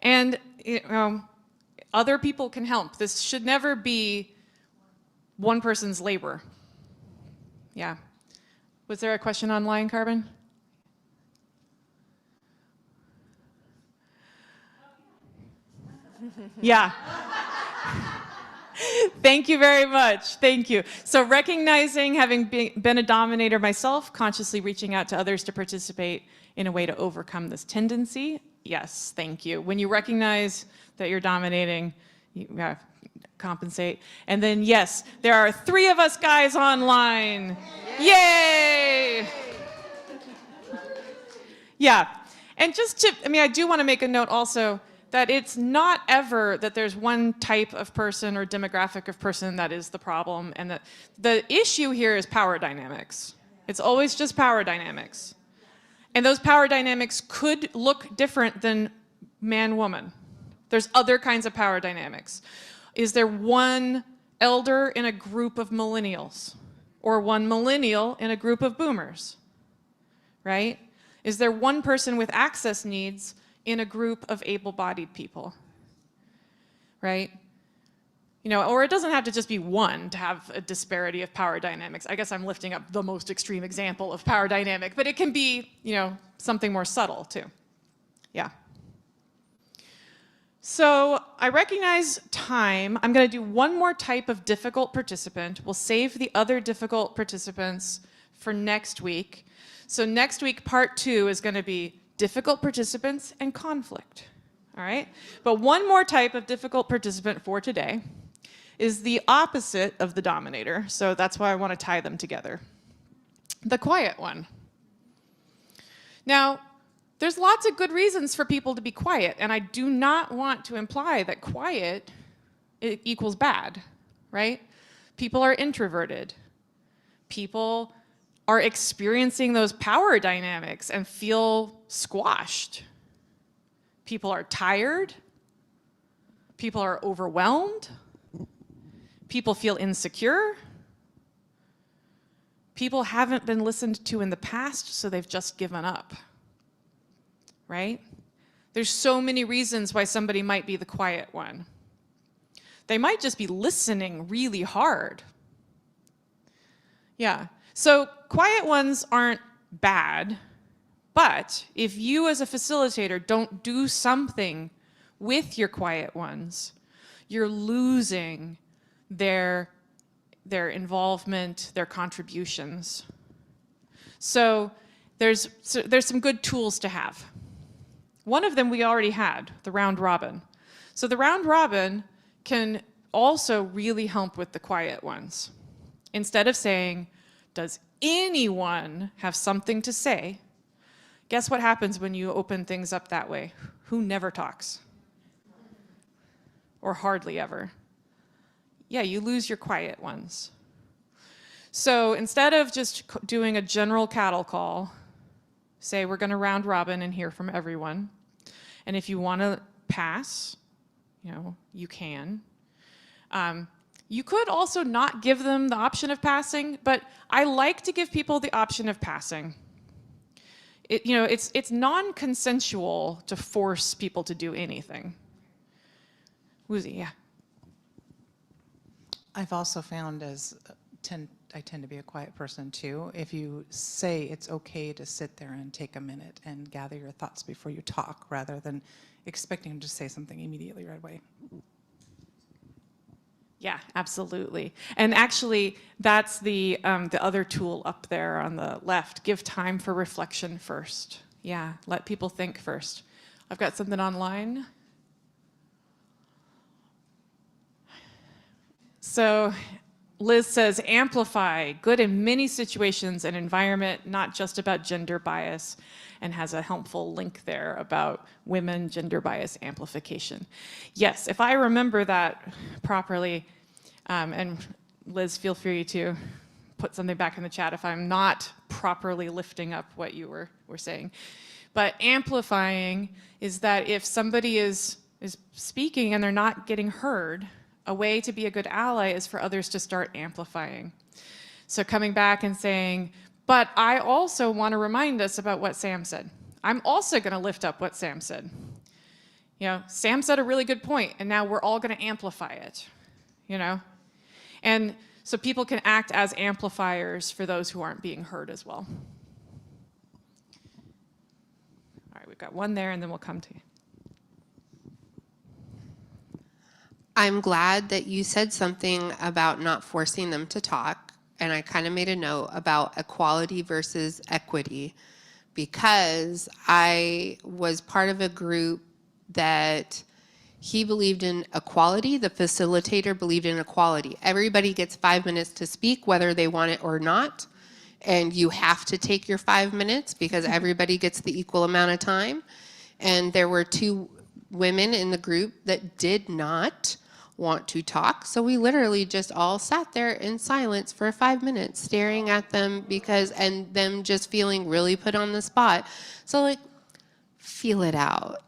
And other people can help. This should never be one person's labor. Yeah. Was there a question online, Carbon? Yeah. Thank you very much. Thank you. So recognizing, having been a dominator myself, consciously reaching out to others to participate in a way to overcome this tendency. Yes, thank you. When you recognize that you're dominating, you compensate. And then yes, there are 3 of us guys online. Yay! Yeah. And just to, I do want to make a note also that it's not ever that there's one type of person or demographic of person that is the problem, and that the issue here is power dynamics. It's always just power dynamics. And those power dynamics could look different than man-woman. There's other kinds of power dynamics. Is there one elder in a group of millennials? Or one millennial in a group of boomers? Right? Is there one person with access needs in a group of able-bodied people, right? Or it doesn't have to just be one to have a disparity of power dynamics. I guess I'm lifting up the most extreme example of power dynamic, but it can be, something more subtle too. Yeah. So I recognize time. I'm going to do one more type of difficult participant. We'll save the other difficult participants for next week. So next week, part 2 is going to be difficult participants and conflict. All right? But one more type of difficult participant for today is the opposite of the dominator. So that's why I want to tie them together. The quiet one. Now, there's lots of good reasons for people to be quiet, and I do not want to imply that quiet equals bad, right? People are introverted. People are experiencing those power dynamics and feel squashed. People are tired. People are overwhelmed. People feel insecure. People haven't been listened to in the past, so they've just given up. Right? There's so many reasons why somebody might be the quiet one. They might just be listening really hard. Yeah. So quiet ones aren't bad, but if you as a facilitator don't do something with your quiet ones, you're losing their involvement, their contributions. So there's some good tools to have. One of them we already had, the round robin. So the round robin can also really help with the quiet ones. Instead of saying, does anyone have something to say? Guess what happens when you open things up that way? Who never talks? Or hardly ever. Yeah, you lose your quiet ones. So instead of just doing a general cattle call, say we're going to round robin and hear from everyone. And if you want to pass, you can. You could also not give them the option of passing, but I like to give people the option of passing. It's non-consensual to force people to do anything. Woozy, yeah. I've also found I tend to be a quiet person too. If you say it's okay to sit there and take a minute and gather your thoughts before you talk, rather than expecting to say something immediately right away. Yeah, absolutely. And actually, that's the other tool up there on the left. Give time for reflection first. Yeah, let people think first. I've got something online. So Liz says, amplify, good in many situations and environment, not just about gender bias, and has a helpful link there about women, gender bias amplification. Yes, if I remember that properly, and Liz, feel free to put something back in the chat if I'm not properly lifting up what you were saying. But amplifying is that if somebody is speaking and they're not getting heard, a way to be a good ally is for others to start amplifying. So coming back and saying, but I also want to remind us about what Sam said. I'm also going to lift up what Sam said. Sam said a really good point, and now we're all going to amplify it, And so people can act as amplifiers for those who aren't being heard as well. All right, we've got one there, and then we'll come to you. I'm glad that you said something about not forcing them to talk, and I kind of made a note about equality versus equity, because I was part of a group that he believed in equality, the facilitator believed in equality. Everybody gets 5 minutes to speak, whether they want it or not, and you have to take your 5 minutes because everybody gets the equal amount of time. And there were 2 women in the group that did not want to talk. So we literally just all sat there in silence for 5 minutes staring at them and them just feeling really put on the spot. So feel it out.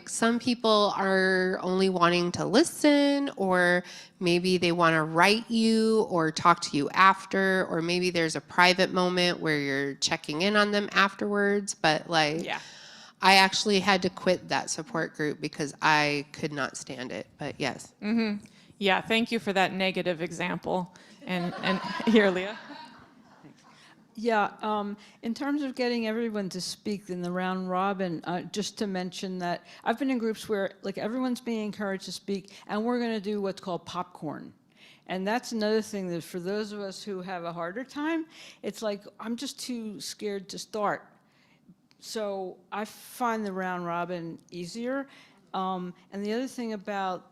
Some people are only wanting to listen, or maybe they want to write you or talk to you after, or maybe there's a private moment where you're checking in on them afterwards. But Yeah. I actually had to quit that support group because I could not stand it, but yes. Mm-hmm. Yeah, thank you for that negative example. And here, Leah. Yeah, in terms of getting everyone to speak in the round robin, just to mention that I've been in groups where like everyone's being encouraged to speak, and we're going to do what's called popcorn. And that's another thing that for those of us who have a harder time, it's like, I'm just too scared to start. So I find the round robin easier. And the other thing about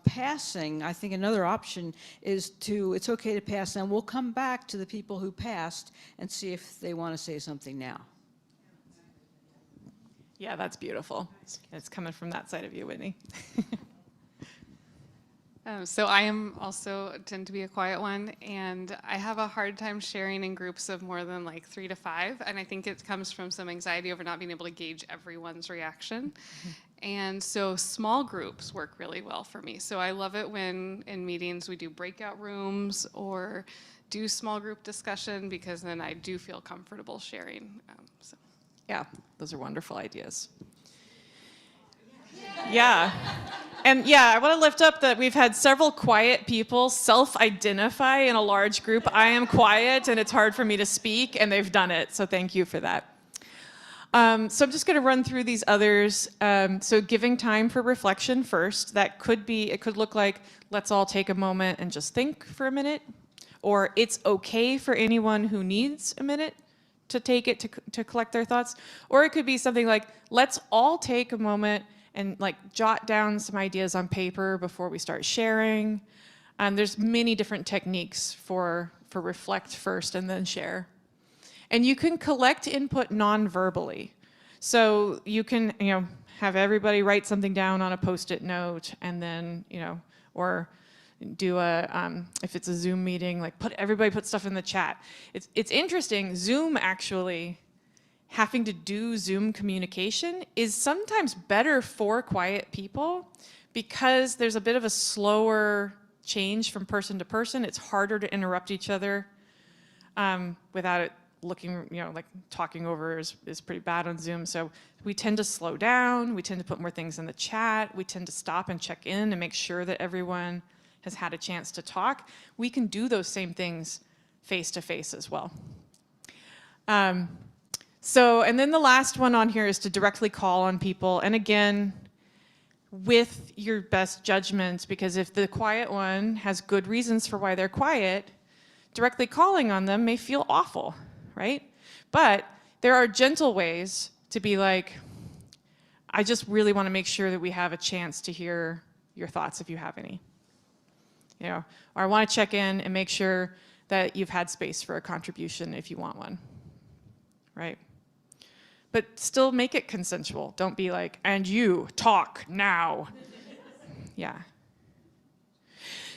passing, I think another option is it's okay to pass, and we'll come back to the people who passed and see if they want to say something now. Yeah, that's beautiful. It's coming from that side of you, Whitney. So I am also tend to be a quiet one, and I have a hard time sharing in groups of more than like 3 to 5, and I think it comes from some anxiety over not being able to gauge everyone's reaction. And so small groups work really well for me. So I love it when in meetings we do breakout rooms or do small group discussion, because then I do feel comfortable sharing. So. Yeah, those are wonderful ideas. Yeah. And yeah, I want to lift up that we've had several quiet people self-identify in a large group. I am quiet and it's hard for me to speak, and they've done it. So thank you for that. So I'm just going to run through these others. So giving time for reflection first. That could be, it could look like, let's all take a moment and just think for a minute. Or it's okay for anyone who needs a minute to take it to collect their thoughts. Or it could be something like, let's all take a moment and like jot down some ideas on paper before we start sharing. There's many different techniques for reflect first and then share. And you can collect input non-verbally. So you can, have everybody write something down on a Post-it note, and then, or do if it's a Zoom meeting, like everybody put stuff in the chat. It's interesting, Zoom actually, having to do Zoom communication is sometimes better for quiet people because there's a bit of a slower change from person to person. It's harder to interrupt each other without it looking, like talking over is pretty bad on Zoom. So we tend to slow down. We tend to put more things in the chat. We tend to stop and check in and make sure that everyone has had a chance to talk. We can do those same things face to face as well. And then the last one on here is to directly call on people. And again, with your best judgment, because if the quiet one has good reasons for why they're quiet, directly calling on them may feel awful, right? But there are gentle ways to be like, I just really want to make sure that we have a chance to hear your thoughts if you have any. Or I want to check in and make sure that you've had space for a contribution if you want one, right? But still make it consensual. Don't be like, and you talk now. Yeah.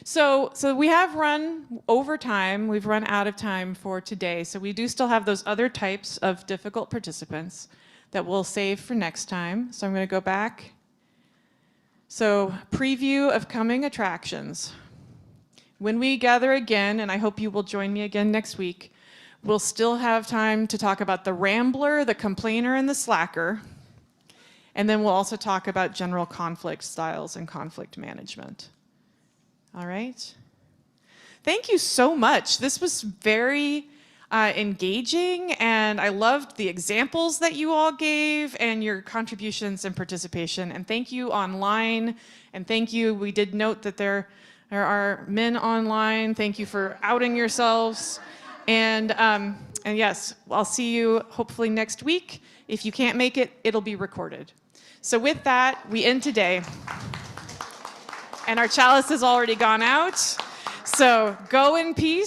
So we have run over time. We've run out of time for today. So we do still have those other types of difficult participants that we'll save for next time. So I'm going to go back. So preview of coming attractions. When we gather again, and I hope you will join me again next week, we'll still have time to talk about the rambler, the complainer, and the slacker. And then we'll also talk about general conflict styles and conflict management. All right? Thank you so much. This was very engaging, and I loved the examples that you all gave and your contributions and participation. And thank you online, and thank you. We did note that there are men online. Thank you for outing yourselves. And yes, I'll see you hopefully next week. If you can't make it, it'll be recorded. So with that, we end today. And our chalice has already gone out. So go in peace.